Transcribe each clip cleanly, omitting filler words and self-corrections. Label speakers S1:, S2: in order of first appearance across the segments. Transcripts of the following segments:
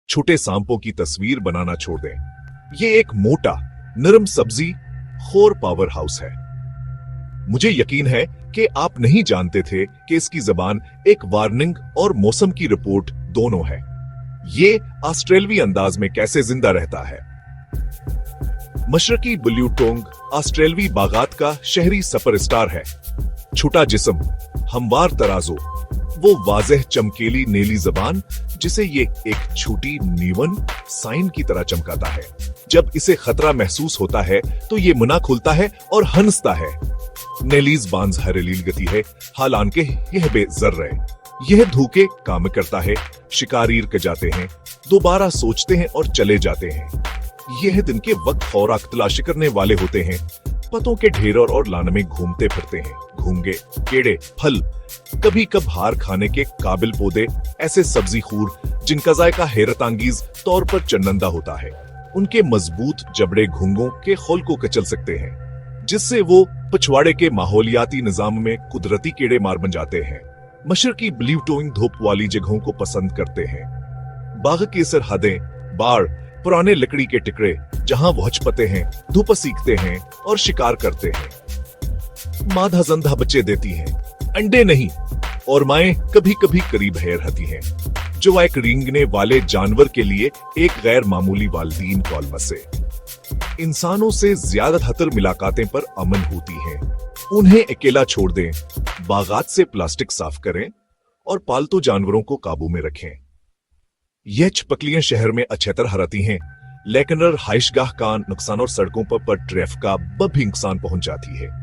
S1: छोटे सांपों की तस्वीर बनाना छोड़ दें। ये एक मोटा, नरम सब्जी खोर पावर हाउस है। मुझे यकीन है कि आप नहीं जानते थे कि इसकी जबान एक वार्निंग और मौसम की रिपोर्ट दोनों है। ये ऑस्ट्रेलवी अंदाज में कैसे जिंदा रहता है। मशरकी ब्लूटोंग ऑस्ट्रेलवी बागात का शहरी सुपरस्टार है। छोटा जिस्म, हमवार तराजू, वो वाज़ेह चमकीली नीली जबान जिसे ये एक छोटी नीवन साइन की तरह चमकाता है। जब इसे खतरा महसूस होता है तो ये मुना खुलता है और हंसता है। नेलीज बांस हरेलील गति है, हालांकि यह बेजर्र है। यह धोखे काम करता है, शिकारीर के जाते हैं, दोबारा सोचते हैं और चले जाते हैं। यह दिन के वक्त खुराक तलाशी करने वाले होते हैं, पतों के ढेर और लान में घूमते फिरते हैं। घूंगे, केड़े, फल, कभी कभार खाने के काबिल पौधे, ऐसे सब्जी खूर जिनका जायका हैरतअंगेज तौर पर चन्नंदा होता है। उनके मजबूत जबड़े घुंगों के खोल को कचल सकते हैं, जिससे वो पछवाड़े के माहौलियाती निजाम में कुदरती कीड़े मार बन जाते हैं। मशरकी ब्लूटोइंग धूप वाली जगहों को पसंद करते हैं। बाग की सरहदें, बाड़, पुराने लकड़ी के टुकड़े जहां वो हचपते हैं, धूप सीखते हैं और शिकार करते हैं। मादा जंधा बच्चे देती हैं, अंडे नहीं, और माएं कभी कभी करीब है रहती हैं, जो एक रेंगने वाले जानवर के लिए एक गैर मामूली वालदीन कॉलम से। इंसानों से ज्यादातर मुलाकातें पर अमन होती हैं। उन्हें अकेला छोड़ दें, बागात से प्लास्टिक साफ करें और पालतू जानवरों को काबू में रखें। यह छपकलियां शहर में अच्छे तरह रहती हैं, लेकिन हाइशगाह का नुकसान और सड़कों पर ट्रैफिक का भी नुकसान पहुंच जाती है।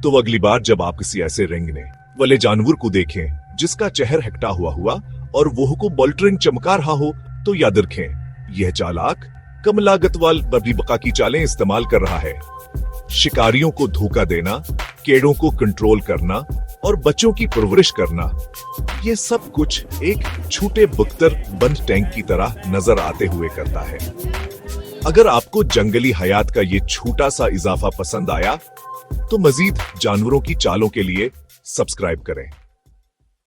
S1: तो अगली बार जब आप किसी ऐसे रेंगने वाले जानवर को देखें जिसका चेहरा हकटा हुआ और वो को बोल्टरिंग चमका रहा हो, तो याद रखें यह चालाक कम लागत वाल बड़ी बका की चालें इस्तेमाल कर रहा है। शिकारियों को धोखा देना, कीड़ों को कंट्रोल करना और बच्चों की परवरिश करना, ये सब कुछ एक छोटे बुख्तर बंद टैंक की तरह नजर आते हुए करता है। अगर आपको जंगली हयात का ये छोटा सा इजाफा पसंद आया तो मजीद जानवरों की चालों के लिए सब्सक्राइब करें।